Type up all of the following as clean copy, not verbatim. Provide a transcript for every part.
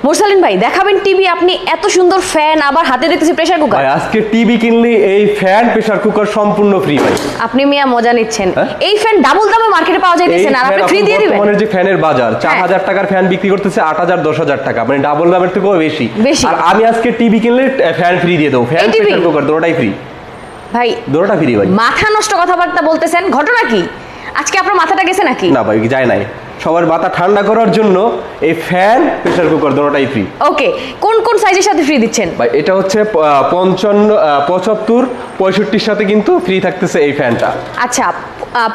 মুরসালিন ভাই দেখাবেন টিভি, আপনি এত সুন্দর ফ্যান, আবার হাতে দেখতেছি প্রেসার কুকার। ভাই আজকে টিভি কিনলে এই ফ্যান প্রেসার কুকার সম্পূর্ণ ফ্রি ভাই। আপনি মিয়া মজা নিচ্ছেন। এই ফ্যান ডাবল দামে মার্কেটে পাওয়া যাইতেছে না, আর আপনি ফ্রি দিয়ে দিবেন। বর্তমানে যে ফ্যানের বাজার 4000 টাকার ফ্যান বিক্রি করতেছে 8000 10000 টাকা, মানে ডাবল দামের থেকেও বেশি। আর আমি আজকে টিভি কিনলে ফ্যান ফ্রি দিয়ে দেব, ফ্যান প্রেসার কুকার দুটোটাই ফ্রি ভাই। দুটোটা ফ্রি ভাই। মাথা নষ্ট কথাবার্তা বলতেছেন, ঘটনা কি? আজকে আপনার মাথাটা গেছে নাকি? না ভাই যায় নাই, সবার মাথা ঠান্ডা করার জন্য এই ফ্যান প্রেসার কুকার দুটোটাই ফ্রি। ওকে, কোন কোন সাইজের সাথে ফ্রি দিচ্ছেন ভাই? এটা হচ্ছে 55 75 65 সাথে কিন্তু ফ্রি থাকতেছে এই ফ্যানটা। আচ্ছা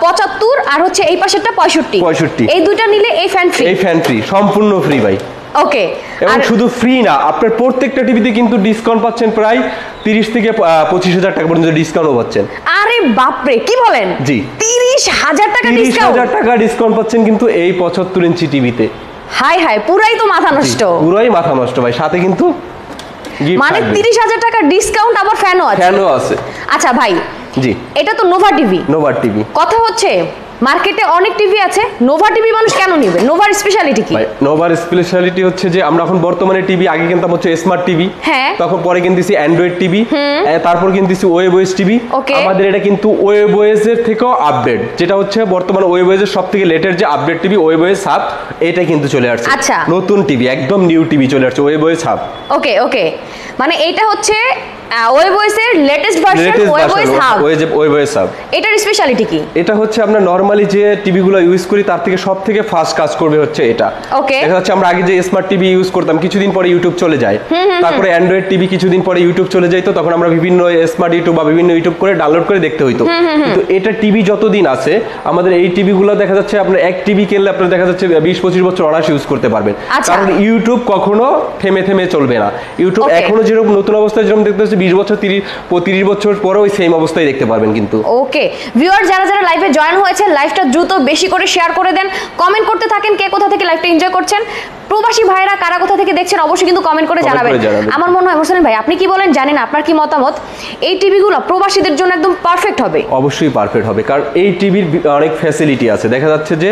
75 আর হচ্ছে এই পাশেরটা 65, এই দুটো নিলে এই ফ্যান ফ্রি। এই ফ্যান ফ্রি, সম্পূর্ণ ফ্রি ভাই। ওকে, এবং শুধু ফ্রি না, আপনার প্রত্যেকটা টিভিতে কিন্তু ডিসকাউন্ট পাচ্ছেন, প্রায় 30 থেকে 25,000 টাকা পর্যন্ত ডিসকাউন্ট পাচ্ছেন। আরে বাপরে, কি বলেন? জি, 30,000 টাকা ডিসকাউন্ট। 30,000 টাকা ডিসকাউন্ট পাচ্ছেন কিন্তু এই 75 ইঞ্চি টিভিতে। হাই হাই, পুরাই তো মাথা নষ্ট। পুরাই মাথা নষ্ট ভাই, সাথে কিন্তু মানে 30,000 টাকা ডিসকাউন্ট, আবার ফ্যানও আছে। ফ্যানও আছে। আচ্ছা ভাই, জি এটা তো নোভা টিভি। Nova TV. কথা হচ্ছে মার্কেটে অনেক টিভি আছে, নোভা টিভি মানুষ কেন নেবে? নোভার স্পেশালিটি কি? ভাই নোভার স্পেশালিটি হচ্ছে যে আমরা এখন বর্তমানে টিভি, আগে কিনতাম হচ্ছে স্মার্ট টিভি, হ্যাঁ, তখন পরে কিনতেছি অ্যান্ড্রয়েড টিভি, তারপর কিনতেছি ওয়েবওয়েস টিভি। আমাদের এটা কিন্তু ওয়েবওয়েস এর থেকেও আপডেট, যেটা হচ্ছে বর্তমানে ওয়েবওয়েস এর সবথেকে লেটেস্ট যে আপডেট টিভি ওয়েবওয়েস হাব, এটা কিন্তু চলে আসছে। আচ্ছা, নতুন টিভি, একদম নিউ টিভি চলে আসছে ওয়েবওয়েস হাব। ওকে ওকে, মানে এটা হচ্ছে ওয়েবওয়েস এর লেটেস্ট ভার্সন, ওয়েবওয়েস হাব। ওয়েবওয়েস হাব এটার স্পেশালিটি কি? এটা হচ্ছে আমরা নরমালি যে টিভিগুলো ইউজ করি তার থেকে সবথেকে ফাস্ট কাজ করবে হচ্ছে এটা। ওকে, দেখা যাচ্ছে আমরা আগে যে স্মার্ট টিভি ইউজ করতাম, কিছুদিন পরে ইউটিউব চলে যায়, তারপরে অ্যান্ড্রয়েড টিভি কিছুদিন পরে ইউটিউব চলে যায়, তো তখন আমরা বিভিন্ন স্মার্ট ইউটিউব বা বিভিন্ন ইউটিউব করে ডাউনলোড করে দেখতে হইতো। কিন্তু এটা টিভি যতদিন আছে আমাদের এই টিভিগুলো দেখা যাচ্ছে আপনার এক টিভি কিনলে আপনার দেখা যাচ্ছে 20-25 বছর অনায়াসে ইউজ করতে পারবেন, কারণ ইউটিউব কখনো থেমে থেমে চলবে না। ইউটিউব এখনো যেরকম নতুন অবস্থায় যেরকম দেখতে হচ্ছে 20 বছর 30 বছর পরে ওই সেম অবস্থায় দেখতে পারবেন কিন্তু। ওকে ভিউয়ার, যারা যারা লাইভে জয়েন হয়েছে লাইভটা দ্রুত বেশি করে শেয়ার করে দেন, কমেন্ট করতে থাকেন কে কোথা থেকে লাইভটা এনজয় করছেন। প্রবাসী ভাইরা কারা কোথা থেকে দেখছেন অবশ্যই কিন্তু কমেন্ট করে জানাবেন। আমার মনে হয় মুরসালিন ভাই, আপনি কি বলেন জানি না, আপনার কি মতামত? এই টিভিগুলো প্রবাসীদের জন্য একদম পারফেক্ট হবে? অবশ্যই পারফেক্ট হবে, কারণ এই টিভির অনেক ফ্যাসিলিটি আছে। দেখা যাচ্ছে যে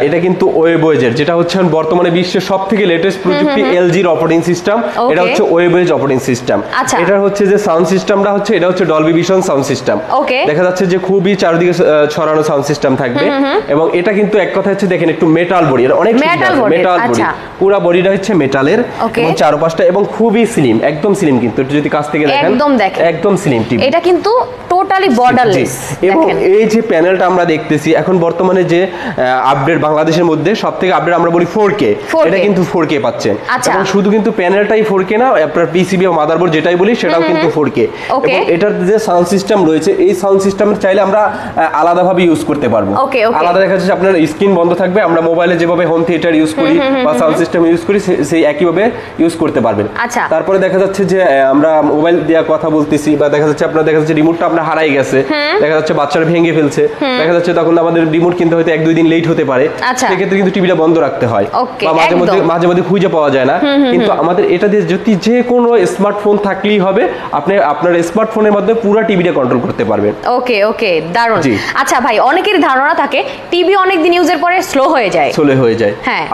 এটা কিন্তু ওয়েবওয়েজের, যেটা হচ্ছে বর্তমানে বিশ্বের সবথেকে লেটেস্ট প্রযুক্তি এলজির অপারেটিং সিস্টেম, এটা হচ্ছে ওয়েবওয়েজ অপারেটিং সিস্টেম। এটা হচ্ছে যে সাউন্ড সিস্টেমটা হচ্ছে এটা হচ্ছে ডলবি ভিশন সাউন্ড সিস্টেম। দেখা যাচ্ছে যে খুবই চারদিকে ছড়ানো সাউন্ড সিস্টেম থাকবে, এবং এটা কিন্তু এক কথা হচ্ছে দেখেন একটু মেটাল বডি, অনেক মেটাল বডি, পুরো বডিটা হচ্ছে মেটালের, এবং চারপাশটা এবং খুবই স্লিম, একদম স্লিম, কিন্তু একটু যদি কাছ থেকে দেখেন একদম স্লিম টিভি। এটা কিন্তু টোটালি বর্ডারলেস। এবং এই যে প্যানেলটা আমরা দেখতেছি এখন বর্তমানে যে আপডেট বাংলাদেশের মধ্যে সবথেকে আপডেট আমরা বলি 4K, এটা কিন্তু 4K পাচ্ছেন। এবং শুধু কিন্তু প্যানেলটাই 4K না, আপনার পিসিবি বা মাদারবোর্ড যেটাই বলি সেটাও কিন্তু 4K। এবং এটার যে সাউন্ড সিস্টেম রয়েছে, এই সাউন্ড সিস্টেম চাইলে আমরা আলাদাভাবে ইউজ করতে পারবো। আলাদা দেখা যাচ্ছে আপনার স্ক্রিন বন্ধ থাকবে, আমরা মোবাইলে যেভাবে হোম থিয়েটার ইউজ করি বা সাউন্ড সিস্টেম ইউজ করি সেই একইভাবে ইউজ করতে পারবেন। তারপরে দেখা যাচ্ছে যে আমরা মোবাইল দিয়ে কথা বলতেছি, বা দেখা যাচ্ছে আপনার দেখা যাচ্ছে রিমোটটা আপনার হারাই গেছে, দেখা যাচ্ছে বাচ্চারা ভেঙে ফেলছে, দেখা যাচ্ছে তখন আমাদের রিমোট কিনতে হয়তো 1-2 দিন লেট হতে পারে, সেক্ষেত্রে কিন্তু টিভিটা বন্ধ রাখতে হয়, বা মাঝে মধ্যে খুঁজে পাওয়া যায় না। কিন্তু আমাদের এটা দিয়ে যদি যে কোনো স্মার্টফোন থাকলেই হবে, আপনি আপনার স্মার্টফোনের মাধ্যমে পুরো টিভিটা কন্ট্রোল করতে পারবেন। ওকে ওকে, দারুণ। আচ্ছা ভাই, অনেকেরই ধারণা থাকে টিভি অনেক দিন ইউজের পরে স্লো হয়ে যায়।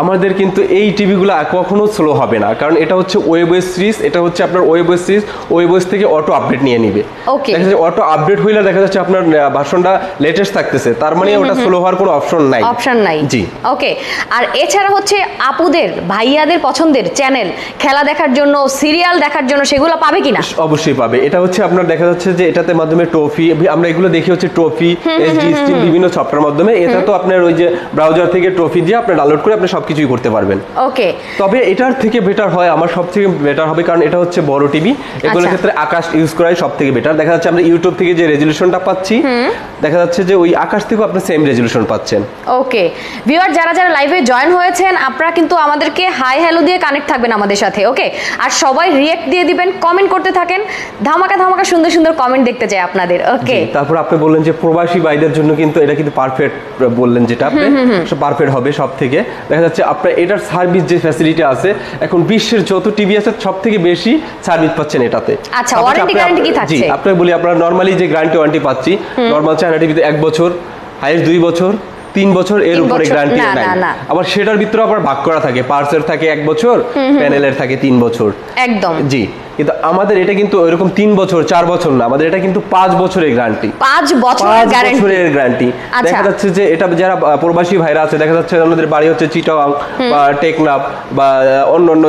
আমাদের কিন্তু এই টিভিগুলো কখনো স্লো হবে না, কারণ এটা হচ্ছে ওয়েবওয়েস সিরিজ, এটা হচ্ছে আপনার ওয়েবওয়েস সিরিজ, ওয়েবওয়েস থেকে অটো আপডেট নিয়ে নিবে। দেখা যাচ্ছে অটো আপডেট হইলে দেখা যাচ্ছে আপনার ভার্সনটা লেটেস্ট থাকতেছে, তার মানে ওটা স্লো হওয়ার কোনো অপশন নাই। জি ওকে। আর এছাড়া হচ্ছে আপুদের ভাইয়াদের পছন্দের চ্যানেল, খেলা দেখার জন্য, সিরিয়াল দেখার জন্য, সেগুলো পাবে কিনা? অবশ্যই পাবে। এটা হচ্ছে আপনার দেখা যাচ্ছে যে এটাতে মাধ্যমে ট্রফি, আমরা এগুলো দেখি হচ্ছে ট্রফি এসডি স্ট্রিম বিভিন্ন সফটওয়্যার মাধ্যমে, এটা তো আপনার ওই যে ব্রাউজার থেকে ট্রফি দিয়ে আপনি ডাউনলোড করে আপনি সবকিছুই করতে পারবেন। ওকে, তবে এটার থেকে বেটার হয়, আমার সবথেকে বেটার হবে, কারণ এটা হচ্ছে বড় টিভি, এগুলোর ক্ষেত্রে আকাশ ইউজ করাই সবথেকে বেটার। দেখা যাচ্ছে আমরা ইউটিউব থেকে যে রেজলিউশনটা পাচ্ছি, দেখা যাচ্ছে যে ওই আকাশ থেকেও আপনি সেম রেজলিউশন পাচ্ছেন। ওকে ভিউয়ার, যারা যারা লাইভে জয়েন হয়েছেন আপনারা কিন্তু আমাদেরকে হাই হ্যালো দিয়ে কানেক্ট থাকবেন আমাদের সাথে। ওকে, আর সবাই রিঅ্যাক্ট দিয়ে দিবেন, কমেন্ট করতে থাকেন, ধামাকা ধামাকা সুন্দর সুন্দর কমেন্ট দেখতে চাই আপনাদের। ওকে, তারপর আপনি বললেন যে প্রবাসী ভাইদের জন্য কিন্তু এটা কিন্তু পারফেক্ট বললেন, যেটা আপনি পারফেক্ট হবে সব থেকে। দেখা যাচ্ছে আপনার এটার সার্ভিস যে ফ্যাসিলিটি আছে, এখন বিশ্বের যত টিভি আছে সব থেকে বেশি সার্ভিস পাচ্ছেন এটাতে। আচ্ছা, ওয়ারেন্টি গ্যারান্টি কি থাকছে? জি, আপনাকে বলি, আপনারা নরমালি যে গ্যারান্টি ওয়ারেন্টি পাচ্ছি, নরমাল চায়না টিভিতে 1 বছর, হাইয়েস্ট 2 বছর, 3 বছর এর উপরে গ্যারান্টি নাই। আবার সেটার ভিতরে আবার ভাগ করা থাকে, পার্টসের থাকে 1 বছর, প্যানেলের থাকে 3 বছর। একদম জি, কিন্তু আমাদের এটা কিন্তু এরকম 3 বছর 4 বছর না, আমাদের এটা কিন্তু 5 বছরের গ্যারান্টি। 5 বছরের গ্যারান্টি। দেখা যাচ্ছে যে এটা যারা প্রবাসী ভাইরা আছে, দেখা যাচ্ছে আমাদের বাড়ি হচ্ছে চিটাগাং বা টেকনাফ বা অন্যান্য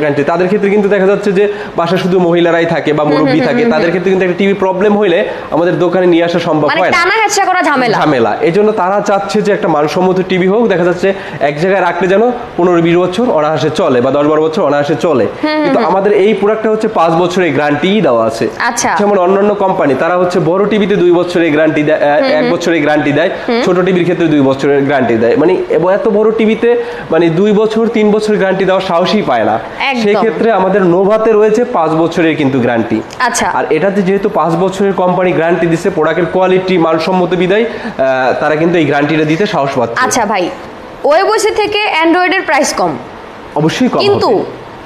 গ্যারান্টি, তাদের ক্ষেত্রে কিন্তু দেখা যাচ্ছে যে বাসা শুধু মহিলারাই থাকে বা মুরব্বী থাকে, তাদের ক্ষেত্রে কিন্তু একটা টিভি প্রবলেম হইলে আমাদের দোকানে নিয়ে আসা সম্ভব হয় না, টানা হেঁচড়া করা ঝামেলা। এজন্য তারা চাচ্ছে যে একটা মানসম্মত টিভি হোক, দেখা যাচ্ছে এক জায়গায় রাখলে যেন 15-20 বছর অনায়াসে চলে বা 10-12 বছর অনায়াসে চলে। কিন্তু আমাদের এই প্রোডাক্টটা হচ্ছে 5 বছরের গ্যারান্টি দেওয়া আছে। যেমন অন্যান্য কোম্পানি তারা হচ্ছে বড় টিভিতে 2 বছরের গ্যারান্টি দেয়, 1 বছরের গ্যারান্টি দেয়, ছোট টিভির ক্ষেত্রে 2 বছরের গ্যারান্টি দেয়। মানে এত বড় টিভিতে মানে 2 বছর 3 বছর গ্যারান্টি দেওয়ার সাহসই পায় না। সেই ক্ষেত্রে আমাদের নোভাতে রয়েছে 5 বছরের কিন্তু গ্যারান্টি। আর এটাতে যেহেতু 5 বছরের কোম্পানি গ্যারান্টি দিচ্ছে, প্রোডাক্টের কোয়ালিটি মানসম্মত বিদায় তারা কিন্তু এই গ্যারান্টিটা দিতে সাহস পাচ্ছে। আচ্ছা ভাই, ওয়েবওয়েস থেকে অ্যান্ড্রয়েডের প্রাইস কম, অবশ্যই কম, কিন্তু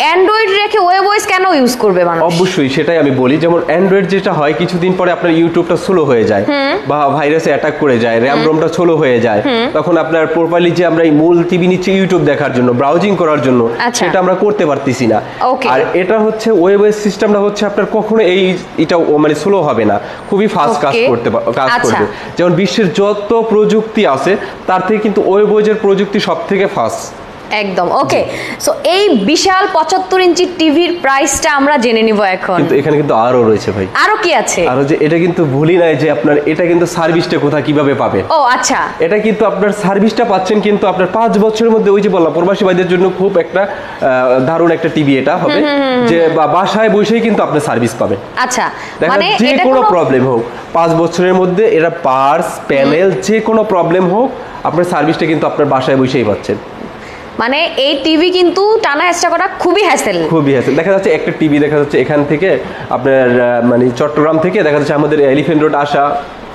অ্যান্ড্রয়েড রেখে ওয়েবওয়েস কেন ইউজ করবে মানুষ? অবশ্যই সেটাই আমি বলি। যেমন অ্যান্ড্রয়েড যেটা হয়, কিছুদিন পরে আপনার ইউটিউবটা স্লো হয়ে যায় বা ভাইরাসে অ্যাটাক করে যায়, র্যাম রোমটা স্লো হয়ে যায়, তখন আপনার প্রপারলি যে আমরা এই মূল টিভি নিচ্ছে ইউটিউব দেখার জন্য, ব্রাউজিং করার জন্য, সেটা আমরা করতে পারতেছি না। আর এটা হচ্ছে ওয়েবওয়েস সিস্টেমটা হচ্ছে আপনার কখনো এটা মানে স্লো হবে না, খুবই ফাস্ট কাজ করবে। যেমন বিশ্বের যত প্রযুক্তি আছে তার থেকে কিন্তু ওয়েবওয়েজের প্রযুক্তি সবথেকে ফাস্ট। একদম ওকে। সো এই বিশাল 75 ইঞ্চি টিভির প্রাইসটা আমরা জেনে নিব এখন। কিন্তু এখানে কিন্তু আরো রয়েছে ভাই। আরো কি আছে? আরো যে এটা কিন্তু ভুলি নাই যে আপনার এটা কিন্তু সার্ভিসটা কোথা কিভাবে পাবেন। ও আচ্ছা, এটা কিন্তু আপনার সার্ভিসটা পাচ্ছেন কিন্তু আপনার 5 বছরের মধ্যে। ওই যে বললাম প্রবাসী ভাইদের জন্য খুব একটা দারুণ একটা টিভি এটা হবে, যে বাসায় বসেই কিন্তু আপনি সার্ভিস পাবেন। আচ্ছা, মানে যে কোনো প্রবলেম হোক 5 বছরের মধ্যে এটা পার্টস প্যানেল যে কোনো প্রবলেম হোক আপনার সার্ভিসটা কিন্তু আপনার বাসায় বসেই পাচ্ছেন। মানে এই টিভি কিন্তু টানা হেঁচড়া করা খুবই হ্যাসেল। দেখা যাচ্ছে একটা টিভি দেখা যাচ্ছে এখান থেকে আপনার মানে চট্টগ্রাম থেকে দেখা যাচ্ছে আমাদের এলিফ্যান্ট রোড আসা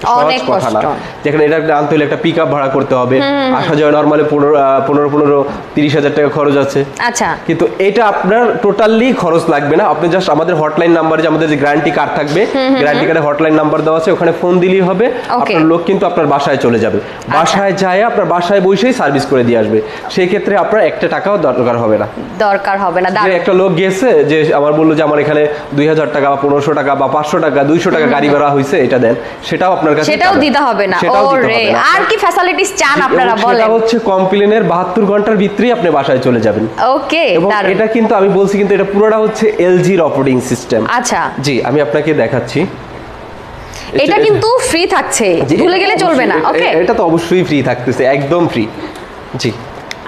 সহজ কথা না, যেখানে এটা আনতে হলে একটা পিকআপ ভাড়া করতে হবে, আসা যাওয়া নরমালি 15-30 হাজার টাকা খরচ আছে। আচ্ছা, কিন্তু এটা আপনার টোটালি খরচ লাগবে না। আপনি জাস্ট আমাদের হটলাইন নাম্বারে, যে আমাদের যে গ্যারান্টি কার্ড থাকবে, গ্যারান্টি কার্ডে হটলাইন নাম্বার দেওয়া আছে, ওখানে ফোন দিলেই হবে, আপনার লোক কিন্তু আপনার বাসায় চলে যাবে। বাসায় যায় আপনার বাসায় বসেই সার্ভিস করে দিয়ে আসবে। সেই ক্ষেত্রে আপনার একটা টাকাও দরকার হবে না। যে একটা লোক গেছে যে আমার বললো যে আমার এখানে 2000 টাকা বা 1500 টাকা বা 500 টাকা 200 টাকা গাড়ি ভাড়া হয়েছে, এটা দেন, সেটাও আপনার কাছে সেটাও দিতে হবে না। ওরে, আর কি ফ্যাসিলিটিস চান আপনারা বলেন? এটা হচ্ছে কমপ্লেনের 72 ঘন্টার ভিতরেই আপনি বাসায় চলে যাবেন। ওকে, এবং এটা কিন্তু আমি বলছি কিন্তু এটা পুরোটা হচ্ছে এলজির অপারেটিং সিস্টেম। আচ্ছা জি, আমি আপনাকে দেখাচ্ছি। এটা কিন্তু ফ্রি থাকছে, ভুলে গেলে চলবে না। ওকে, এটা তো অবশ্যই ফ্রি থাকতেছে, একদম ফ্রি। জি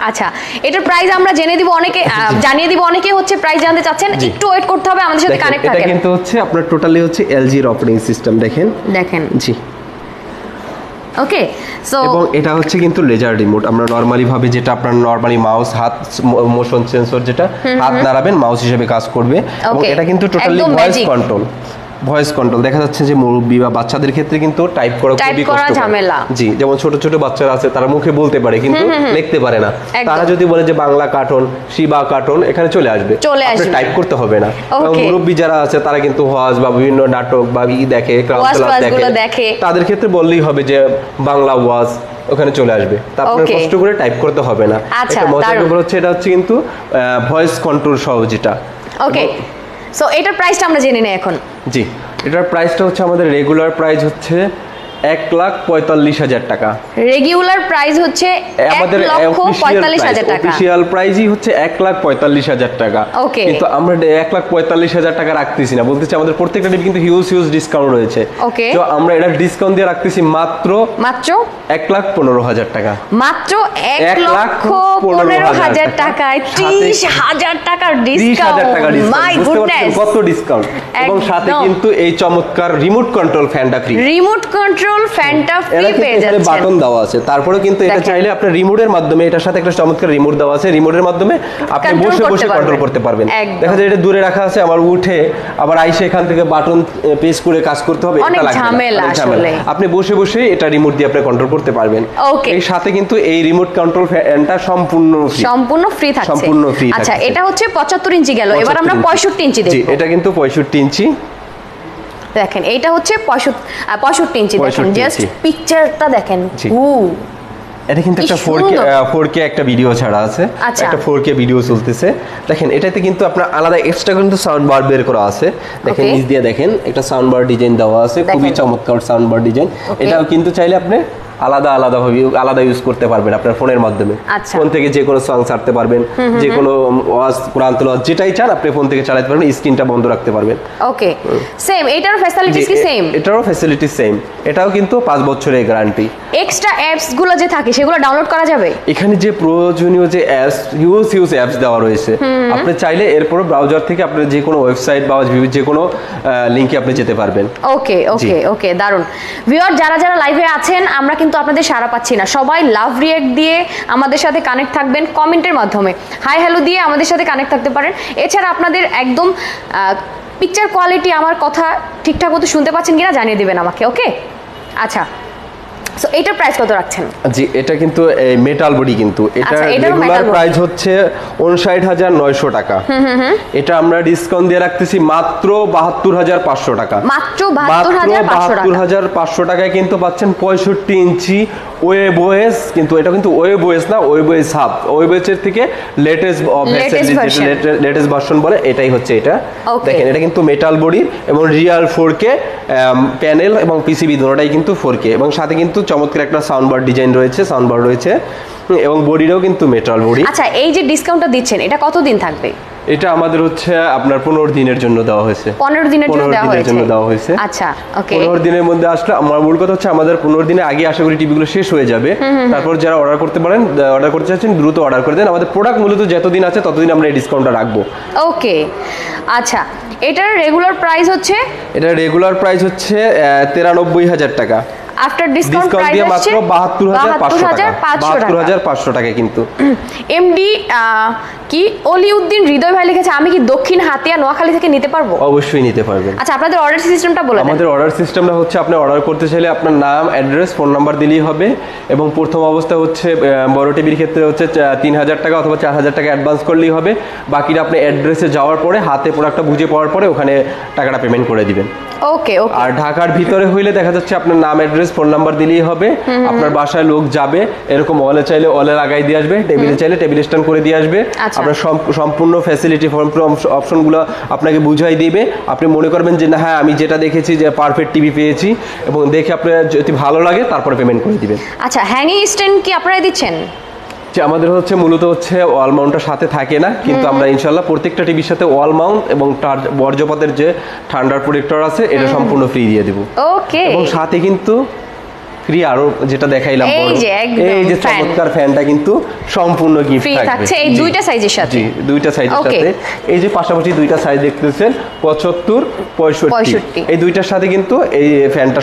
আচ্ছা, এটার প্রাইস আমরা জেনে দিব, অনেকে জানিয়ে দিব, অনেকে হচ্ছে প্রাইস জানতে চাচ্ছেন, একটু ওয়েট করতে হবে, আমাদের সাথে কানেক্ট থাকেন। এটা কিন্তু হচ্ছে আপনার টোটালি হচ্ছে এলজির অপারেটিং সিস্টেম, দেখেন জি। ওকে, সো এবং এটা হচ্ছে কিন্তু লেজার রিমোট। আমরা নরমালি ভাবে যেটা আপনার নরমালি মাউস, হাত মোশন সেন্সর, যেটা হাত নাড়াবেন মাউস হিসেবে কাজ করবে, এবং এটা কিন্তু টোটালি ভয়েস কন্ট্রোল। দেখা যাচ্ছে যে মুরব্বী বা বাচ্চাদের ক্ষেত্রে কিন্তু টাইপ করা খুবই কষ্টকর। জি, যেমন ছোট ছোট বাচ্চারা আছে তারা মুখে বলতে পারে কিন্তু লিখতে পারে না, তারা যদি বলে যে বাংলা কার্টুন, শিবা কার্টুন, এখানে চলে আসবে, টাইপ করতে হবে না। মুরব্বী যারা আছে তারা কিন্তু ওয়াজ বা বিভিন্ন নাটক বা দেখে, তাদের ক্ষেত্রে বললেই হবে যে বাংলা ওয়াজ, ওখানে চলে আসবে, তারপরে কষ্ট করে টাইপ করতে হবে না। এটা মজার ব্যাপার হচ্ছে এটা হচ্ছে কিন্তু ভয়েস কন্ট্রোল সহ যেটা। ওকে, সো এটার প্রাইসটা আমরা জেনে নেই এখন। জি, এটার প্রাইসটা হচ্ছে আমাদের রেগুলার প্রাইস হচ্ছে 1,45,000 টাকা। রেগুলার প্রাইস হচ্ছে আমাদের অফিশিয়াল প্রাইসই হচ্ছে 1,45,000 টাকা। কিন্তু আমরা 1,45,000 টাকা রাখতেছি না, বলতেছি আমাদের প্রত্যেকটা টিভি কিন্তু হিউজ ডিসকাউন্ট রয়েছে। তো আমরা এটা ডিসকাউন্ট দিয়ে রাখতেছি মাত্র 1,15,000 টাকা। মাত্র 1,15,000 টাকায় 30,000 টাকার ডিসকাউন্ট। মাই গুডনেস, কত ডিসকাউন্ট! এবং সাথে কিন্তু এই চমৎকার রিমোট কন্ট্রোল ফ্যানটা ফ্রি। রিমোট কন্ট্রোল ফ্যানটা ফ্রি পেয়ে যাচ্ছেন। বাটন দেওয়া আছে, তারপরে কিন্তু এটা চাইলে আপনি রিমোটের মাধ্যমে, এটার সাথে একটা চমৎকার রিমোট দেওয়া আছে, রিমোটের মাধ্যমে আপনি বসে বসে কন্ট্রোল করতে পারবেন। দেখা যায় এটা দূরে রাখা আছে, আমার উঠে আবার আইসে এখান থেকে বাটন প্রেস করে কাজ করতে হবে, এটা লাগে ঝামেলা। আসলে আপনি বসে বসে এটা রিমোট দিয়ে আপনি কন্ট্রোল করতে পারবেন। এর সাথে কিন্তু এই রিমোট কন্ট্রোল ফ্যানটা সম্পূর্ণ ফ্রি থাকছে। আচ্ছা, এটা হচ্ছে 75 ইঞ্চি গেল, এবার আমরা 65 ইঞ্চি দেখব। জি, এটা কিন্তু 65 ইঞ্চি। দেখেন এটা হচ্ছে 65 ইঞ্চি, দেখেন জাস্ট পিকচারটা দেখেন। এটা কিন্তু একটা 4K একটা ভিডিও ছাড়া আছে, একটা 4K ভিডিও চলতেছে। দেখেন এটাতে কিন্তু আপনার আলাদা এক্সট্রা কিন্তু সাউন্ড বার বের করা আছে। দেখেন নিচ দিয়ে দেখেন একটা সাউন্ড বার ডিজাইন দেওয়া আছে, খুবই চমৎকার সাউন্ড বার ডিজাইন। এটাও কিন্তু চাইলে আপনি আলাদা ইউজ করতে পারবেন আপনার ফোনের মাধ্যমে। ফোন থেকে যে কোনো সং ছাড়তে পারবেন, যে কোনো ওয়াজ কোরআন তেলাওয়াত যেটাই চান আপনি ফোন থেকে চালাতে পারবেন, স্ক্রিনটা বন্ধ রাখতে পারবেন। ওকে, সেম এটারও ফ্যাসিলিটিস কি সেম? এটারও ফ্যাসিলিটি সেম, এটাও কিন্তু 5 বছরের গ্যারান্টি। এক্সট্রা অ্যাপস গুলো যে থাকে সেগুলো ডাউনলোড করা যাবে? এখানে যে প্রয়োজনীয় যে অ্যাপস হিউজ অ্যাপস দেওয়া রয়েছে, আপনি চাইলে এরপর ব্রাউজার থেকে আপনি যে কোনো ওয়েবসাইট বা যে কোনো লিংকে আপনি যেতে পারবেন। ওকে ওকে ওকে, দারুন। ভিউয়ার যারা লাইভে আছেন, আমরা কিন্তু আপনাদের সাড়া পাচ্ছি না, সবাই লাভ রিঅ্যাক্ট দিয়ে আমাদের সাথে কানেক্ট থাকবেন, কমেন্টের মাধ্যমে হাই হ্যালো দিয়ে আমাদের সাথে কানেক্ট থাকতে পারেন। এছাড়া আপনাদের একদম পিকচার কোয়ালিটি, আমার কথা ঠিকঠাক মতো শুনতে পাচ্ছেন কিনা জানিয়ে দিবেন আমাকে। ওকে, আচ্ছা, সো এটার প্রাইস কত রাখছেন? জি, এটা কিন্তু মেটাল বডি, কিন্তু এটা রেগুলার প্রাইস হচ্ছে 59,900 টাকা। এটা আমরা ডিসকাউন্ট দিয়ে রাখতেছি মাত্র 72,500 টাকা। মাত্র 72,500 টাকায় কিন্তু পাচ্ছেন 65 ইঞ্চি ওয়েব ওএস। কিন্তু এটা কিন্তু ওয়েব ওএস না, web OS hub, web OS এর থেকে লেটেস্ট ভার্সন বলে, এটাই হচ্ছে এটা। দেখেন এটা কিন্তু মেটাল বডি এবং রিয়াল 4K প্যানেল এবং পিসিবি দুটোটাই কিন্তু 4K, এবং সাথে কিন্তু চমৎকার একটা সাউন্ড বার ডিজাইন রয়েছে, সাউন্ড বার রয়েছে, এবং বডিটাও কিন্তু মেটাল বডি। আচ্ছা, এই যে ডিসকাউন্টটা দিচ্ছেন এটা কতদিন থাকবে? এটা আমাদের হচ্ছে আপনার 15 দিনের জন্য দেওয়া হয়েছে। 15 দিনের জন্য দেওয়া হয়েছে। আচ্ছা, ওকে। 15 দিনের মধ্যে আসলে আমার মূল কথা হচ্ছে আমাদের 15 দিনের আগে আশা করি টিভিগুলো শেষ হয়ে যাবে। তারপর যারা অর্ডার করতে চাচ্ছেন দ্রুত অর্ডার করে দেন। আমাদের প্রোডাক্ট মূলত যতদিন আছে ততদিন আমরা এই ডিসকাউন্টটা রাখবো। ওকে, আচ্ছা, এটার রেগুলার প্রাইস হচ্ছে? এটা রেগুলার প্রাইস হচ্ছে 93,000 টাকা। আফটার ডিসকাউন্ট প্রাইস দিয়ে মাত্র 72,500 টাকা কিন্তু। এমডি কি অলিউদ্দিন হৃদয় ভাই লিখেছে, আমি কি দক্ষিণ হাতিয়া নোয়াখালী থেকে নিতে পারবো? অবশ্যই নিতে পারবেন। আচ্ছা, আপনাদের অর্ডার সিস্টেমটা বলে দেন। আমাদের অর্ডার সিস্টেমটা হচ্ছে আপনি অর্ডার করতে চাইলে আপনার নাম, অ্যাড্রেস, ফোন নাম্বার দিলেই হবে, এবং প্রথম অবস্থা হচ্ছে বড় টিভির ক্ষেত্রে হচ্ছে 3,000 টাকা অথবা 4,000 টাকা অ্যাডভান্স করলেই হবে। বাকিটা আপনি অ্যাড্রেসে যাওয়ার পরে হাতে প্রোডাক্টটা বুঝে পাওয়ার পরে ওখানে টাকাটা পেমেন্ট করে দিবেন। ওকে ওকে। আর ঢাকার ভিতরে হইলে দেখা যাচ্ছে আপনার নাম, অ্যাড্রেস, ফোন নাম্বার দিলেই হবে। আপনার বাসায় লোক যাবে, এরকম ওয়ালে চাইলে ওয়ালে লাগাই দিয়ে আসবে, টেবিলে চাইলে টেবিল স্ট্যান্ড করে দিয়ে আসবে। আপনার সম্পূর্ণ ফ্যাসিলিটি অপশনগুলো আপনাকে বুঝাই দিবে। আপনি মনে করবেন যে না, হ্যাঁ আমি যেটা দেখেছি যে পারফেক্ট টিভি পেয়েছি, এবং দেখে আপনার যদি ভালো লাগে তারপরে পেমেন্ট করে দিবেন। আচ্ছা, হ্যাঙ্গিং স্ট্যান্ড কি আপনারা দিচ্ছেন? আমাদের হচ্ছে মূলত হচ্ছে ওয়াল মাউন্টটা সাথে থাকে না, কিন্তু আমরা ইনশাল্লাহ প্রত্যেকটা টিভির সাথে ওয়াল মাউন্ট এবং বর্জ্যপাতের যে ঠান্ডার প্রোটেক্টর আছে এটা সম্পূর্ণ ফ্রি দিয়ে দেব। ওকে, এবং সাথে কিন্তু ফ্রি আরো যেটা দেখাইলাম, এই যে চমৎকার ফ্যানটা কিন্তু সম্পূর্ণ গিফট থাকছে এই দুইটা সাইজের সাথে। জি, দুইটা সাইজের সাথে। এই যে পাশাপাশি দুইটা সাইজ দেখতেছেন 75, 65, এই দুইটার সাথে কিন্তু এই ফ্যানটা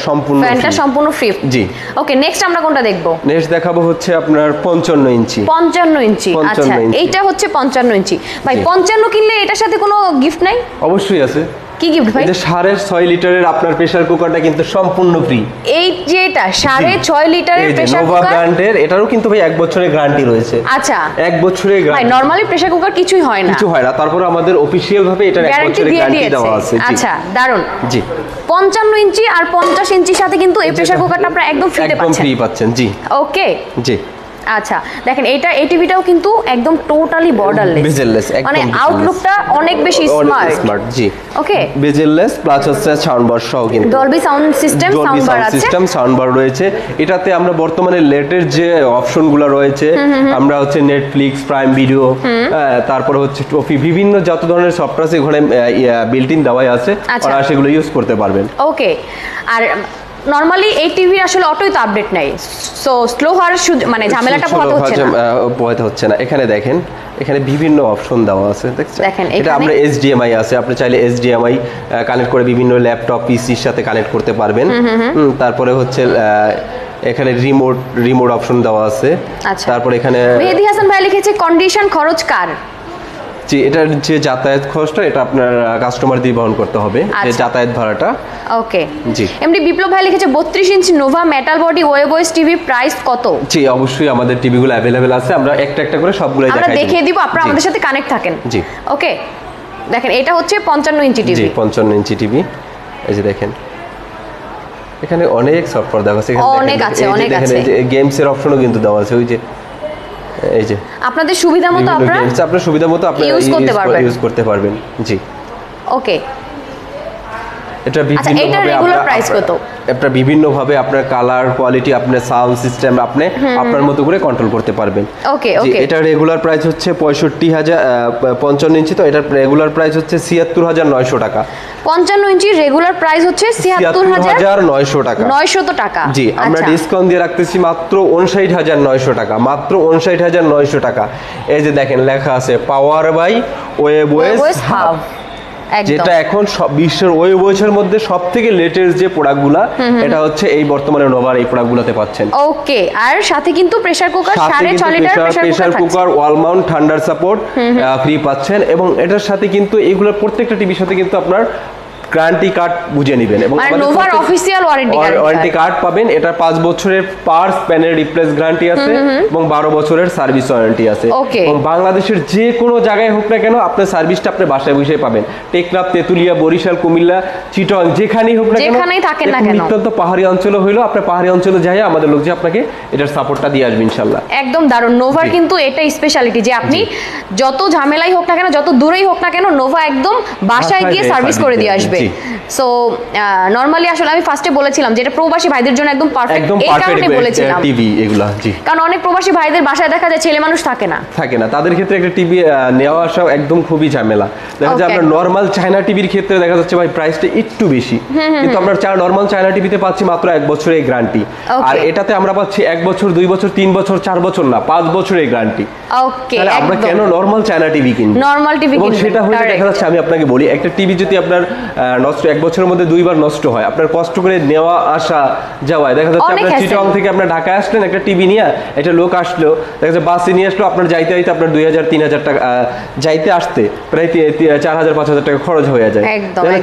সম্পূর্ণ ফ্রি। জি। ওকে, নেক্সট আমরা কোনটা দেখব? নেক্সট দেখাবো হচ্ছে আপনার 55 ইঞ্চি। 55 ইঞ্চি, আচ্ছা এইটা হচ্ছে 55 ইঞ্চি। ভাই 55 কিনলে এটার সাথে কোনো গিফট নাই? অবশ্যই আছে। কি গিফট ভাই? এই যে 6.5 লিটারের আপনার প্রেসার কুকারটা কিন্তু সম্পূর্ণ ফ্রি। এই যে এটা 6.5 লিটারের প্রেসার কুকার, নোভা ব্র্যান্ডের, এটারও কিন্তু ভাই 1 বছরের গ্যারান্টি রয়েছে। আচ্ছা, 1 বছরের গ্যারান্টি। ভাই নরমালি প্রেসার কুকার কিছুই হয় না, তারপর আমাদের অফিশিয়াল ভাবে এটা 1 বছরের গ্যারান্টি দেওয়া আছে। আচ্ছা, দারুন। জি, 55 ইঞ্চি আর 50 ইঞ্চির সাথে কিন্তু এই প্রেসার কুকারটা আপনারা একদম ফ্রি পাচ্ছেন। জি, ওকে জি। আচ্ছা, দেখেন এই টিভিটাও কিন্তু একদম টোটালি বর্ডারলেস, বেজেললেস, মানে আউটলুকটা অনেক বেশি স্মার্ট। জি, ওকে, বেজেললেস প্লাস হচ্ছে সাউন্ড বার সহ কিন্তু Dolby sound system sound bar রয়েছে। এটাতে আমরা বর্তমানে লেটেস্ট যে অপশনগুলো রয়েছে, আমরা হচ্ছে নেটফ্লিক্স, প্রাইম ভিডিও, তারপর হচ্ছে টফি, বিভিন্ন যত ধরনের সফটওয়্যার আছে ওখানে বিল্ট ইন দেওয়াই আছে, আর সেগুলো ইউজ করতে পারবেন। ওকে, আর নরমালি এই টিভির আসলে অটোই তো আপডেট নাই, সো স্লো হওয়ার মানে ঝামেলাটা পোহাতে হচ্ছে না। এখানে দেখেন, এখানে বিভিন্ন অপশন দেওয়া আছে, দেখেন এটা আমরা HDMI আছে, আপনি চাইলে HDMI কানেক্ট করে বিভিন্ন ল্যাপটপ, পিসির সাথে কানেক্ট করতে পারবেন। তারপরে হচ্ছে এখানে রিমোট অপশন দেওয়া আছে। তারপর এখানে মেহেদী হাসান ভাই লিখেছে কন্ডিশন খরচ কার? জি, এটার যে যাতায়াত খরচটা এটা আপনার কাস্টমার দিয়ে বহন করতে হবে, যে যাতায়াত ভাড়াটা। ওকে, জি। এমডি বিপ্লব ভাই লিখেছে 32 inch Nova metal body web OS TV price কত? জি, অবশ্যই আমাদের টিভিগুলো अवेलेबल আছে, আমরা একটা একটা করে সবগুলাই দেখিয়ে দিব, আপনারা আমাদের সাথে কানেক্ট থাকেন। জি, ওকে, দেখেন এটা হচ্ছে 55 ইঞ্চি টিভি। জি, 55 ইঞ্চি টিভি। এই যে দেখেন এখানে অনেক সফটওয়্যার দেওয়া আছে, অনেক আছে, অনেক আছে, গেমসের অপশনও কিন্তু দেওয়া আছে, ওই যে এই যে আপনাদের সুবিধা মতো আপনার সুবিধা মতো আপনি ইউজ করতে পারবেন। জি ওকে। এটা বিভিন্ন ভাবে আপনার কালার কোয়ালিটি, আপনার সাউন্ড সিস্টেম আপনি আপনার মতো করে কন্ট্রোল করতে পারবেন। ওকে ওকে। এটা রেগুলার প্রাইস হচ্ছে 55,000 ইঞ্চি, তো এটার রেগুলার প্রাইস হচ্ছে 76,900 টাকা। 55 ইঞ্চি রেগুলার প্রাইস হচ্ছে 76,900 টাকা। 900 টাকা। জি আমরা ডিসকাউন্ট দিয়ে রাখতেছি মাত্র 59,900 টাকা, মাত্র 59,900 টাকা। এই যে দেখেন লেখা আছে পাওয়ার বাই ওয়েবওয়েস হাব, যেটা এখন বিশ্বের ওয়েবওয়েসের মধ্যে সবথেকে লেটেস্ট যে প্রোডাক্টগুলো, এটা হচ্ছে এই বর্তমানে নোভার এই প্রোডাক্টগুলোতে পাচ্ছেন। ওকে। আর সাথে কিন্তু pressure cooker, 6.5 litre pressure cooker, wall mount ঠান্ডার সাপোর্ট ফ্রি পাচ্ছেন, এবং এটার সাথে কিন্তু এইগুলোর প্রত্যেকটা টিভির সাথে কিন্তু আপনার গ্যারান্টি কার্ড বুঝে নেবেন, এবং নোভার অফিশিয়াল ওয়ারেন্টি কার্ড পাবেন। এটা 5 বছরের পার্টস প্যানেল রিপ্লেস গ্যারান্টি আছে, এবং 12 বছরের সার্ভিস ওয়ারেন্টি আছে, এবং বাংলাদেশের যে কোনো জায়গায় হোক না কেন আপনার সার্ভিসটা আপনি বাসায় বসে পাবেন। টেকনাফ, তেতুলিয়া, বরিশাল, কুমিল্লা, চিটং, যেখানেই হোক না কেন, যেখানেই থাকেন না কেন, অত্যন্ত পাহাড়ি অঞ্চলে হইলো আপনি পাহাড়ি অঞ্চলে যাই আমাদের লোক যে আপনাকে এটার সাপোর্টটা দিয়ে আসবে ইনশাআল্লাহ। একদম দারুণ। নোভার কিন্তু এটা স্পেশালিটি যে আপনি যত ঝামেলাই হোক না কেন, যত দূরেই হোক না কেন, নোভা একদম বাসায় গিয়ে সার্ভিস করে দিয়ে আসবে। সো নরমালি আসলে আমি ফার্স্টে বলেছিলাম যে এটা প্রবাসী ভাইদের জন্য একদম পারফেক্ট, এই কারণে বলেছিলাম টিভি এগুলা। জি কারণ অনেক প্রবাসী ভাইদের বাসায় দেখা যায় ছেলে মানুষ থাকে না, তাদের ক্ষেত্রে একটা টিভি নেওয়া আসা একদম খুবই ঝামেলা। দেখা যায় আপনার নরমাল চায়না টিভির ক্ষেত্রে দেখা যাচ্ছে ভাই প্রাইসটা একটু বেশি, কিন্তু আমরা নরমাল চায়না টিভিতে পাচ্ছি মাত্র 1 বছরের গ্যারান্টি, আর এটাতে আমরা পাচ্ছি 1 বছর, 2 বছর, 3 বছর, 4 বছর না, 5 বছরের গ্যারান্টি। ওকে। তাহলে আমরা কেন নরমাল চায়না টিভি কিনব? নরমাল টিভি কিনব, সেটা হয়ে দেখা যাচ্ছে আমি আপনাকে বলি, একটা টিভি যদি আপনার নষ্ট 1 বছরের মধ্যে 2 বার নষ্ট হয়, আপনার কষ্ট করে নেওয়া আসা যাওয়ায় দেখা যাচ্ছে আপনার চিটং থেকে আপনার ঢাকায় আসলেন একটা টিভি নিয়ে, একটা লোক আসলো, দেখা যাচ্ছে বাসে নিয়ে আসলো, আপনার যাইতে যাইতে আপনার 2,000-3,000 টাকা, যাইতে আসতে প্রায় 4,000-5,000 টাকা খরচ হয়ে যায়।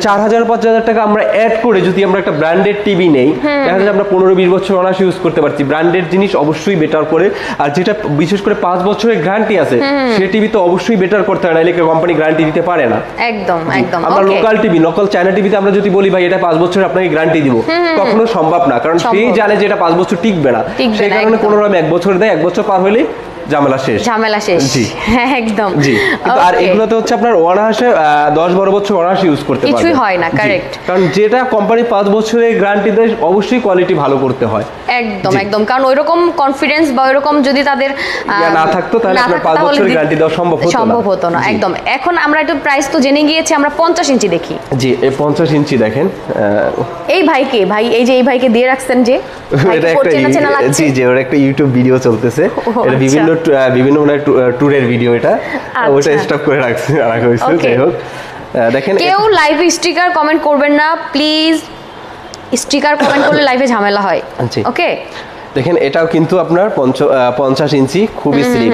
4,000-5,000 টাকা আমরা অ্যাড করে যদি আমরা একটা ব্র্যান্ডেড টিভি নেই, দেখা যাচ্ছে আমরা 15-20 বছর অনায়াসে ইউজ করতে পারছি। ব্র্যান্ডেড জিনিস অবশ্যই বেটার করে, আর যেটা বিশেষ করে 5 বছরের গ্যারান্টি আছে সেই টিভি তো অবশ্যই বেটার করতে হয়, নাহলে কোম্পানি গ্যারান্টি দিতে পারে না। একদম একদম। আমরা লোকাল টিভি, লোকাল চায়না টিভিতে আমরা যদি বলি ভাই এটা 5 বছর আপনাকে গ্যারান্টি দিব, কখনো সম্ভব না, কারণ সেই জানে যে এটা 5 বছর টিকবে না, সেই কারণে কোনো রকম 1 বছর দেয়, 1 বছর পার হলে ঝামেলা শেষ। জি একদম। জি কিন্তু আর এগুলোতে হচ্ছে আপনার অনায়াসে 10-12 বছর অনায়াসে ইউজ করতে পারবেন, কিছুই হয় না। কারেক্ট। কারণ যেটা কোম্পানি 5 বছরের গ্যারান্টি দেয় অবশ্যই কোয়ালিটি ভালো করতে হয়। একদম একদম। কারণ ওইরকম কনফিডেন্স বা ওইরকম যদি তাদের না থাকতো তাহলে আপনার 5 বছরের গ্যারান্টি দেওয়া সম্ভব হতো না। একদম। এখন আমরা একটু প্রাইস তো জেনে গিয়েছি, আমরা 50 ইঞ্চি দেখি। জি এই 50 ইঞ্চি দেখেন। এই ভাইকে এই যে এই ভাইকে দিয়ে রাখছেন যে, এটা একটা জি ওর একটা ইউটিউব ভিডিও চলতেছে, এটা বিভিন্ন ট্যুরের ভিডিও, এটা ওটা স্টপ করে রাখা হয়েছে। যাই হোক দেখেন, কেউ লাইভে স্টিকার কমেন্ট করবেন না প্লিজ, স্টিকার কমেন্ট করলে লাইভে ঝামেলা হয়। ওকে দেখেন এটাও কিন্তু আপনার 50 ইঞ্চি, খুবই স্লিম।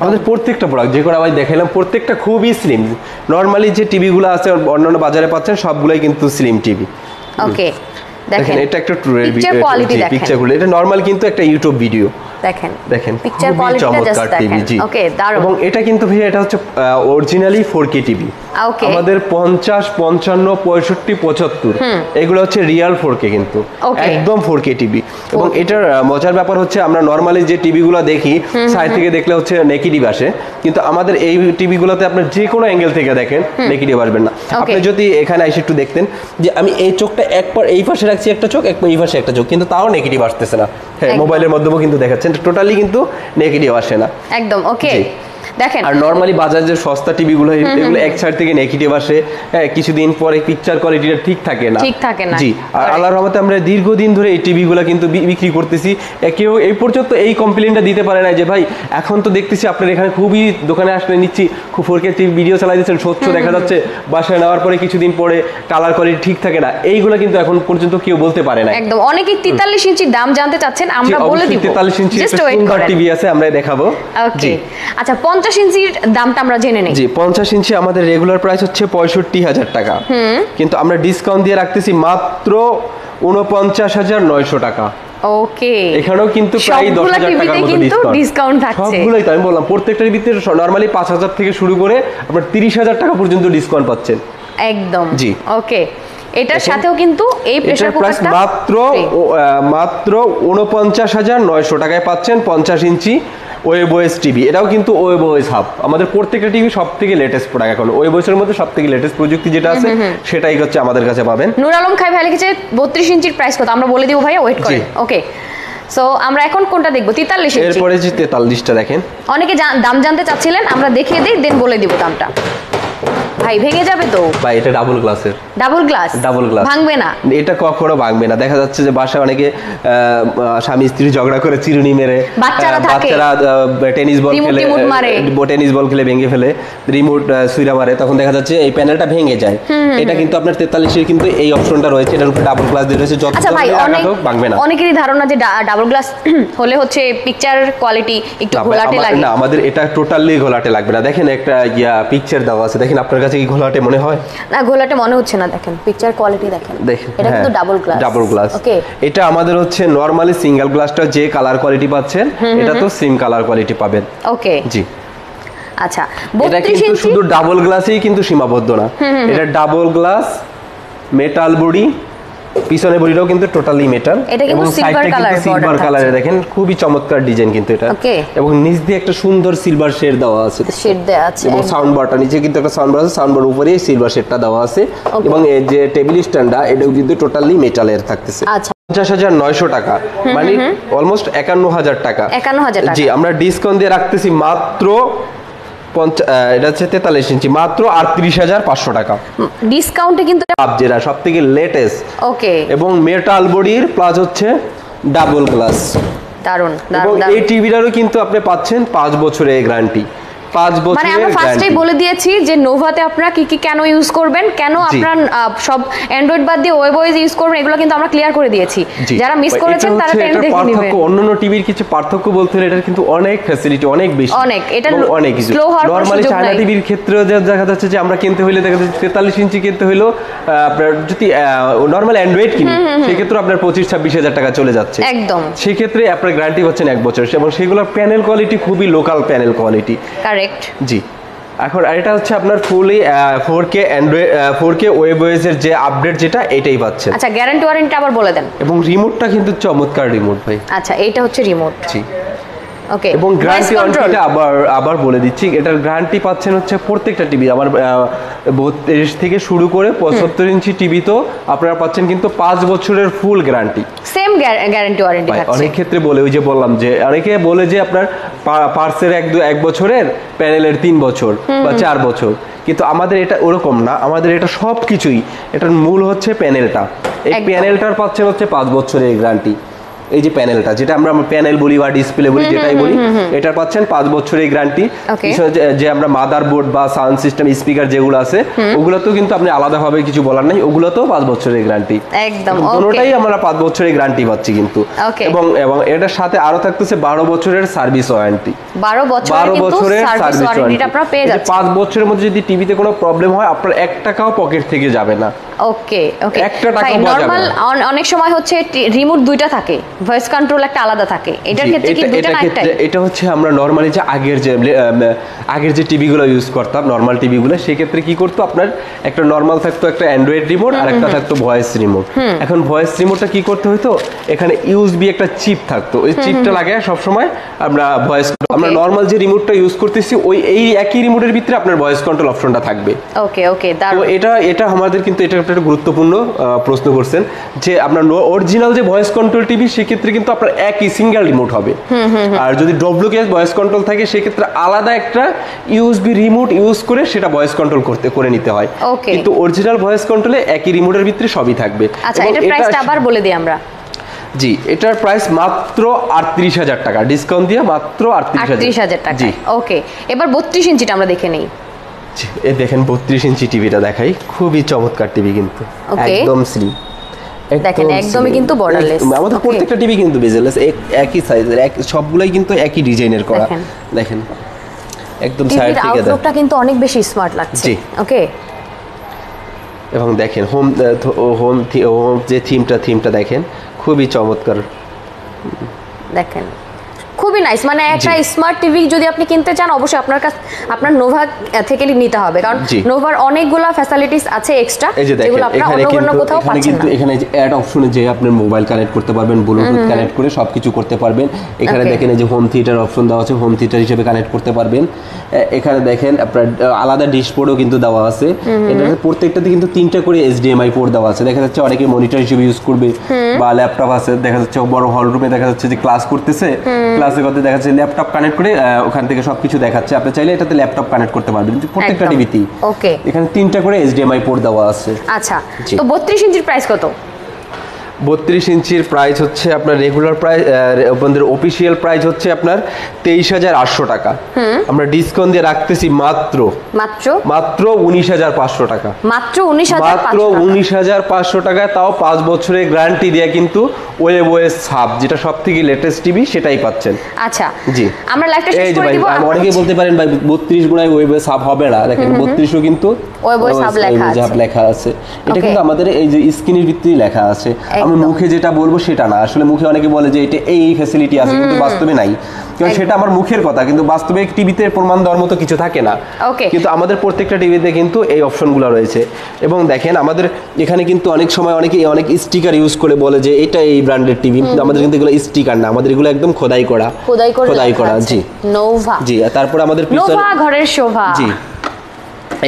আমাদের প্রত্যেকটা প্রোডাক্ট যে করে আমি দেখালাম প্রত্যেকটা খুবই স্লিম। নরমালি যে টিভিগুলো আছে অন্যান্য বাজারে পাচ্ছেন সবগুলাই কিন্তু স্লিম টিভি। ওকে দেখেন এটা একটা ট্যুরের পিকচারগুলো, এটা নরমাল কিন্তু একটা ইউটিউব ভিডিও। দেখেন পিকচার কোয়ালিটিটা জাস্ট দেখেন। ওকে দারুণ। এবং এটা কিন্তু ভাই এটা হচ্ছে অরিজিনালি 4K টিভি। আমাদের 50, 55, 65, 75 এগুলো হচ্ছে রিয়েল 4K, কিন্তু একদম 4K টিভি। এবং এটার মজার ব্যাপার হচ্ছে আমরা নরমালি যে টিভিগুলো দেখি সাইড থেকে দেখলে হচ্ছে নেগেটিভ আসে, কিন্তু আমাদের এই টিভিগুলোতে আপনার যে কোনো অ্যাঙ্গেল থেকে দেখেন নেগেটিভ আসবেন না। আপনি যদি এখানে এসে একটু দেখতেন যে আমি এই চোখটা একবার এই পাশে রাখছি একটা চোখ, একবার এই পাশে একটা চোখ, কিন্তু তাও নেগেটিভ আসতেছে না। হ্যাঁ মোবাইলের মাধ্যমেও কিন্তু দেখাচ্ছেন টোটালি কিন্তু নেগেটিভ আসে না একদম। ওকে দেখেন, আর নরমালি বাজারে যে সস্তা টিভিগুলো এগুলো এক সাইড থেকে নেগেটিভ আসে, হ্যাঁ কিছুদিন পরে পিকচার কোয়ালিটিটা ঠিক থাকে না। জি আর আল্লাহর রহমতে আমরা দীর্ঘদিন ধরে এই টিভিগুলো কিন্তু বিক্রি করতেছি। কেউ এই পর্যন্ত এই কমপ্লেনটা দিতে পারে না যে ভাই এখন তো দেখতেছি আপনার এখানে খুবই দোকানে আসলে নিচ্ছি খুব 4K টিভি ভিডিও চালাই দিচ্ছেন, স্বচ্ছ দেখা যাচ্ছে, বাসায় নেওয়ার পরে কিছুদিন পরে কালার কোয়ালিটি ঠিক থাকে না, এইগুলো কিন্তু এখন পর্যন্ত কেউ বলতে পারে না। একদম। অনেকেই 43 ইঞ্চির দাম জানতে চাচ্ছেন, আমরা বলে দিব 43 ইঞ্চি সুন্দর টিভি আছে, আমরা দেখাবো। জি আচ্ছা 50 ইঞ্চির দামটা আমরা জেনে নেই। জি 50 ইঞ্চি আমাদের রেগুলার প্রাইস হচ্ছে 65,000 টাকা, কিন্তু আমরা ডিসকাউন্ট দিয়ে রাখতেছি মাত্র 49,900 টাকা। ওকে এখানেও কিন্তু প্রায় 10,000 টাকার মতো ডিসকাউন্ট থাকছে। সবগুলাই তো আমি বললাম প্রত্যেকটার ভিতরে নরমালি 5,000 থেকে শুরু করে আপনার 30,000 টাকা পর্যন্ত ডিসকাউন্ট পাচ্ছেন। একদম। জি ওকে এটার সাথেও কিন্তু এই প্রেসার কুকারটা মাত্র ৪৯,৯০০ টাকায় পাচ্ছেন 50 ইঞ্চি ওয়েবওয়েস টিভি। এটাও কিন্তু ওয়েবওয়েস হাব। আমাদের প্রত্যেকটা টিভি সবথেকে লেটেস্ট প্রোডাক্ট এখন। ওয়েবওয়েসের মধ্যে সবথেকে লেটেস্ট প্রযুক্তি যেটা আছে সেটাই হচ্ছে আমাদের কাছে পাবেন। নূর আলম খাই ভাই লিখেছে 32 ইঞ্চির প্রাইস কত আমরা বলে দিব ভাইয়া, ওয়েট করেন। ওকে, সো আমরা এখন কোনটা দেখব? 43 ইঞ্চি। এরপরে যে 43টা দেখেন, অনেকে দাম জানতে চাচ্ছিলেন, আমরা দেখিয়ে দেই দেন বলে দিব দামটা। ভাই ভেঙে যাবে তো ভাই, এটা ডাবল গ্লাসের। ডাবল গ্লাস ভাঙবে না, এটা কখনো ভাঙবে না। দেখা যাচ্ছে যে বাসায় অনেকে স্বামী স্ত্রী ঝগড়া করে চিরুনি মেরে, বাচ্চারা টেনিস বল খেলে ভেঙে ফেলে, রিমোট সুইরা মারে, তখন দেখা যাচ্ছে এই প্যানেলটা ভেঙে যায়। এটা কিন্তু আপনার 43-এর কিন্তু এই অপশনটা রয়েছে, এটার উপরে ডাবল গ্লাস দিয়ে রয়েছে, যত ভাঙবে না। অনেকেরই ধারণা যে ডাবল গ্লাস হলে হচ্ছে পিকচার কোয়ালিটি একটু ঘোলাটে লাগে। না, আমাদের এটা টোটালি ঘোলাটে লাগবে না। দেখেন একটা পিকচার দেওয়া আছে, দেখেন আপনার কাছে কি ঘোলাটে মনে হয়? না, ঘোলাটে মনে হচ্ছে না। দেখেন পিকচার কোয়ালিটি দেখেন, এটা কিন্তু ডাবল গ্লাস। ওকে, এটা আমাদের হচ্ছে নরমালি সিঙ্গেল গ্লাসটা যে কালার কোয়ালিটি পাচ্ছেন, এটা তো সেম কালার কোয়ালিটি পাবেন। ওকে, জি। আচ্ছা, এটা কিন্তু শুধু ডাবল গ্লাসেই কিন্তু সীমাবদ্ধ না, এটা ডাবল গ্লাস, মেটাল বডি, পিছনে বডিটাও কিন্তু টোটালি মেটাল, এবং সাইডটা কিন্তু সিলভার কালারে। দেখেন খুবই চমৎকার ডিজাইন কিন্তু এটা, এবং নিচ দিয়ে একটা সুন্দর সিলভার শেড দেওয়া আছে, এবং সাউন্ড বারটা নিচে কিন্তু একটা সাউন্ড বার আছে, সাউন্ড বার উপরে সিলভার শেডটা দেওয়া আছে, এবং এই যে টেবিল স্ট্যান্ডটা এটাও কিন্তু টোটালি মেটালের থাকতেছে। 50,900 টাকা, মানে অলমোস্ট 51,000 টাকা। জি, আমরা ডিসকাউন্ট দিয়ে রাখতেছি মাত্র এটা হচ্ছে 43 ইঞ্চি, মাত্র 38,500 টাকা ডিসকাউন্টে। কিন্তু যেটা সবথেকে লেটেস্ট, ওকে, এবং মেটাল বডির প্লাস হচ্ছে ডাবল গ্লাস। দারুন। এবং এই টিভিটারও কিন্তু আপনি পাচ্ছেন 5 বছরের গ্যারান্টি। 5 বছরের মানে আমরা ফার্স্টেই বলে দিয়েছি যে নোভাতে আপনারা কি কি কেন ইউজ করবেন, কেন আপনারা সব অ্যান্ড্রয়েড বাদ দিয়ে ওয়েবওয়েস ইউজ করবেন, এগুলো কিন্তু আমরা ক্লিয়ার করে দিয়েছি। যারা মিস করেছেন তারা টেনে দেখে নেবেন। অন্যান্য টিভির কিছু পার্থক্য বলতে হলে এটার কিন্তু অনেক ফ্যাসিলিটি অনেক বেশি, এটা অনেক কিছু। নরমালি চায়না টিভির ক্ষেত্রে দেখা যাচ্ছে যে আমরা কিনতে হইলে দেখা যাচ্ছে 43 ইঞ্চি কিনতে হইলো, আপনার যদি নরমাল অ্যান্ড্রয়েড কিনি সেই ক্ষেত্রে আপনার 25-26,000 টাকা চলে যাচ্ছে একদম। সেই ক্ষেত্রে আপনার গ্যারান্টি পাচ্ছেন 1 বছর, এবং সেগুলোর প্যানেল কোয়ালিটি খুবই লোকাল প্যানেল কোয়ালিটি। কারেক্ট, জি। এখন এটা হচ্ছে আপনার ফুলি 4K অ্যান্ড্রয়েড 4K ওয়েবওয়েস এর যে আপডেট যেটা এটাই পাচ্ছেন। আচ্ছা, গ্যারান্টি ওয়ারেন্টি আবার বলে দেন। এবং রিমোটটা কিন্তু চমৎকার রিমোট ভাই। আচ্ছা, এইটা হচ্ছে রিমোট। জি। ওকে, এবং গ্যারান্টি ওয়ারেন্টিটা আবার বলে দিচ্ছি, এটার গ্যারান্টি পাচ্ছেন হচ্ছে প্রত্যেকটা টিভি আমার 32 থেকে শুরু করে 75 ইঞ্চি টিভি তো আপনারা পাচ্ছেন কিন্তু 5 বছরের full guarantee, same guarantee warranty থাকছে। অনেক ক্ষেত্রে বলে, ওই যে বললাম যে অনেকে বলে যে আপনার পার্সের 1 বছরের, প্যানেলের 3 বছর বা 4 বছর, কিন্তু আমাদের এটা ওরকম না। আমাদের এটা সবকিছুই, এটার মূল হচ্ছে প্যানেলটা। এই প্যানেলটার পাচ্ছেন হচ্ছে 5 বছরের গ্যারান্টি। এই যে প্যানেলটা, যেটা আমরা প্যানেল বলি বা ডিসপ্লে বলি, যেটাই বলি, এটার পাচ্ছেন 5 বছরের গ্যারান্টি। যে আমরা মাদারবোর্ড বা সাউন্ড সিস্টেম, স্পিকার যেগুলো আছে ওগুলোতেও কিন্তু আপনি আলাদাভাবে কিছু বলার নাই, ওগুলোতেও 5 বছরের গ্যারান্টি। একদম, দুটোটাই আমরা 5 বছরের গ্যারান্টি পাচ্ছি কিন্তু। এবং এটার সাথে আরো থাকতেছে 12 বছরের সার্ভিস ওয়ারেন্টি। 12 বছরের সার্ভিস ওয়ারেন্টিটা আপনারা পেয়ে যাচ্ছেন। 5 বছরের মধ্যে যদি টিভিতে কোনো প্রবলেম হয়, আপনার 1 টাকাও পকেট থেকে যাবে না। ওকে, 1 টাকাও নরমাল অনেক সময় হচ্ছে রিমোট দুইটা থাকে, ভয়েস কন্ট্রোল একটা আলাদা থাকে, এটার ক্ষেত্রে কি দুইটা না একটাই? এটা হচ্ছে আমরা নরমালি যে আগের যে টিভিগুলো ইউজ করতাম, নরমাল টিভিগুলো, সেই ক্ষেত্রে কি করতো, আপনার একটা নরমাল থাকতো, একটা অ্যান্ড্রয়েড রিমোট, আর একটা থাকতো ভয়েস রিমোট। এখন ভয়েস রিমোটটা কি করতে হতো, এখানে ইউএসবি একটা চিপ থাকতো, ওই চিপটা লাগায় সব সময় আমরা ভয়েস, আমরা নরমাল যে রিমোটটা ইউজ করতেছি এই একই রিমোটের ভিতরে আপনার ভয়েস কন্ট্রোল অপশনটা থাকবে। ওকে, তো এটা আমাদের কিন্তু এটা একটা গুরুত্বপূর্ণ প্রশ্ন করছেন, যে আপনার অরিজিনাল যে ভয়েস কন্ট্রোল টিভি সেক্ষেত্রে কিন্তু আপনার একই সিঙ্গেল রিমোট হবে, আর যদি ডব্লিউকে ভয়েস কন্ট্রোল থাকে সেক্ষেত্রে আলাদা একটা ইউএসবি রিমোট ইউজ করে সেটা ভয়েস কন্ট্রোল করে নিতে হয়। কিন্তু অরিজিনাল ভয়েস কন্ট্রোলে একই রিমোটের ভিতরে সবই থাকবে। আচ্ছা, এটার প্রাইসটা আবার বলে দিই আমরা। জি, এটার প্রাইস মাত্র 38,000 টাকা, ডিসকাউন্ট দিয়ে মাত্র 38,000 টাকা। ওকে, এবার 32 ইঞ্চিটা আমরা দেখে নেই। এই দেখেন 32 ইঞ্চি টিভিটা দেখাই, খুবই চমৎকার টিভি কিন্তু, একদম স্লিম। দেখেন একদমই কিন্তু বর্ডারলেস। আমাদের প্রত্যেকটা টিভি কিন্তু বেজেলেস, একই সাইজের, সবগুলাই কিন্তু একই ডিজাইনের করা। দেখেন একদম সাইড থেকে আউটলুকটা কিন্তু অনেক বেশি স্মার্ট লাগছে। ওকে, এবং দেখেন হোম যে থিমটা দেখেন খুবই চমৎকার। দেখেন খুব খুবই নাইস, মানে একটা স্মার্ট টিভি যদি আপনি কিনতে চান অবশ্যই আপনার নোভা থেকে নিতে হবে, কারণ নোভার অনেকগুলো ফ্যাসিলিটিস আছে এক্সট্রা, যেগুলো আপনারা অন্য কোথাও পাচ্ছেন না। এখানে যে অ্যাড অপশনে যে আপনি মোবাইল কানেক্ট করতে পারবেন, ব্লুটুথ কানেক্ট করে সবকিছু করতে পারবেন। এখানে দেখেন এই যে হোম থিয়েটার অপশন দেওয়া আছে, হোম থিয়েটার হিসেবে কানেক্ট করতে পারবেন। এখানে দেখেন আপনার আলাদা ডিশ পোর্টও কিন্তু দেওয়া আছে। এটা প্রত্যেকটাতে কিন্তু 3টা করে HDMI পোর্ট দেওয়া আছে। দেখা যাচ্ছে অনেকে মনিটর হিসেবে ইউজ করবে, বা ল্যাপটপ আছে, দেখা যাচ্ছে বড় হল রুমে দেখা যাচ্ছে যে ক্লাস করতেছে, ক্লাসে করতে দেখা যাচ্ছে ল্যাপটপ কানেক্ট করে ওখান থেকে সবকিছু দেখাচ্ছে। আপনি চাইলে এটাতে ল্যাপটপ কানেক্ট করতে পারবেন প্রত্যেকটা টিভিতেই। ওকে, এখানে 3টা করে HDMI পোর্ট দেওয়া আছে। আচ্ছা, তো 32 ইঞ্চির প্রাইস কত? 32 ইঞ্চির প্রাইস হচ্ছে আপনার রেগুলার প্রাইস, আপনাদের অফিসিয়াল প্রাইস হচ্ছে আপনার 23,800 টাকা। আমরা ডিসকাউন্ট দিয়ে রাখতেছি মাত্র 19,500 টাকা। মাত্র 19,500 টাকা, তাও 5 বছরের গ্যারান্টি দিয়ে কিন্তু ওয়েব ওএস সাব, যেটা সবথেকে লেটেস্ট টিভি, সেটাই পাচ্ছেন। আচ্ছা জি, আমরা লাইভটা শেষ করে দিব। অনেকেই বলতে পারেন ভাই 32 গুণায় ওয়েব ওএস সাব হবে না, দেখেন 32ও কিন্তু ওয়েব ওএস সাব লেখা আছে। এটা কিন্তু আমাদের এই যে স্ক্রিনের ভিতরেই লেখা আছে। আমি মুখে যেটা বলবো সেটা না, আসলে মুখে অনেকে বলে যে এটা এই ফ্যাসিলিটি আছে, কিন্তু বাস্তবে নাই। কারণ সেটা আমার মুখের কথা, কিন্তু বাস্তবে টিভিতে প্রমাণ দেওয়ার মতো কিছু থাকে না। কিন্তু আমাদের প্রত্যেকটা টিভিতে কিন্তু এই অপশনগুলো রয়েছে। এবং দেখেন আমাদের এখানে কিন্তু অনেক সময় অনেক স্টিকার ইউজ করে বলে যে এটা এই ব্র্যান্ডের টিভি, কিন্তু আমাদের কিন্তু এগুলো স্টিকার না, আমাদের এগুলো একদম খোদাই করা। জি নোভা। জি, তারপর আমাদের নোভা ঘরের শোভা। জি,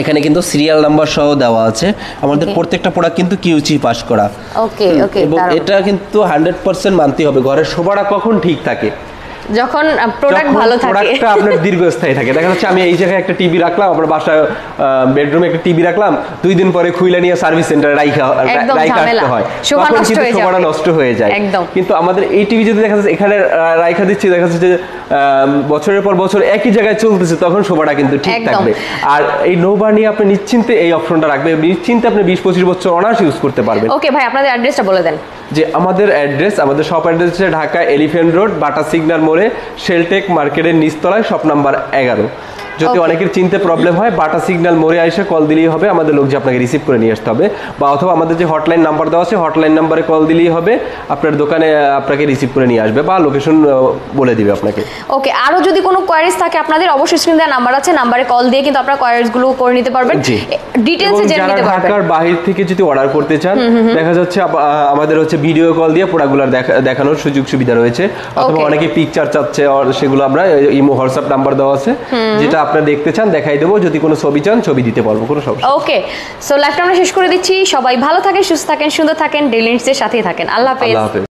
এখানে কিন্তু সিরিয়াল নাম্বার সহ দেওয়া আছে। আমাদের প্রত্যেকটা প্রোডাক্ট কিন্তু QC পাস করা। ওকে, এবং এটা কিন্তু 100% মানতে হবে। ঘরের শোভাটা কখন ঠিক থাকে? যখন প্রোডাক্ট ভালো থাকে, প্রোডাক্টটা আপনার দীর্ঘস্থায়ী থাকে। দেখা যাচ্ছে আমি এই জায়গায় একটা টিভি রাখলাম, আমার বাসায় বেডরুমে একটা টিভি রাখলাম, 2 দিন পরে খুইলা নিয়ে সার্ভিস সেন্টারে রাইখা আসতে হয়, তখন কিন্তু শোভাটা নষ্ট হয়ে যায়। কিন্তু আমাদের এই টিভি যদি দেখা যাচ্ছে এখানে রাইখা দিচ্ছি, দেখা যাচ্ছে যে বছরের পর বছর একই জায়গায় চলতেছে, তখন শোভাটা কিন্তু ঠিক থাকবে। আর এই নোভা নিয়ে আপনি নিশ্চিন্তে এই অপশনটা রাখবেন, নিশ্চিন্তে আপনি 20-25 বছর অনার্স ইউজ করতে পারবেন। ওকে ভাই, আপনাদের অ্যাড্রেসটা বলে দেন। যে আমাদের শপ অ্যাড্রেস হচ্ছে ঢাকা এলিফ্যান্ট রোড, বাটা সিগন্যাল মোড়ে, শেলটেক মার্কেটের নিচতলায়, শপ নাম্বার 11। যদি অনেকের চিনতে প্রবলেম হয়, বাটা সিগন্যাল মোড়ে এসে কল দিলেই হবে, আমাদের লোক যে আপনাকে রিসিভ করে নিয়ে আসতে হবে, বা অথবা আমাদের যে হটলাইন নাম্বার দেওয়া আছে, হটলাইন নাম্বারে কল দিলেই হবে, আপনার দোকানে আপনাকে রিসিভ করে নিয়ে আসবে, বা লোকেশন বলে দিবে আপনাকে। ওকে, আরো যদি কোনো কোয়ারিজ থাকে আপনাদের অবশ্যই স্ক্রিনে দেওয়া নাম্বার আছে, নাম্বারে কল দিয়ে কিন্তু আপনারা কোয়ারিজ গুলো করে নিতে পারবেন, ডিটেইলসে জেনে নিতে পারবেন। ঢাকার বাইরে থেকে যদি অর্ডার করতে চান, দেখা যাচ্ছে আমাদের হচ্ছে ভিডিও কল দিয়ে প্রোডাক্টগুলো দেখানোর সুযোগ সুবিধা রয়েছে, অথবা অনেকে পিকচার চাচ্ছে, সেগুলো আমরা ইমো হোয়াটসঅ্যাপ নাম্বার দেওয়া আছে, যেটা আপনি দেখতে চান দেখাই দেবো, যদি কোনো ছবি চান ছবি দিতে পারবো, কোনো সমস্যা। ওকে, সো লাইভটা আমরা শেষ করে দিচ্ছি। সবাই ভালো থাকেন, সুস্থ থাকেন, সুন্দর থাকেন, ডেইলি নিউজের সাথেই থাকেন। আল্লাহ হাফেজ।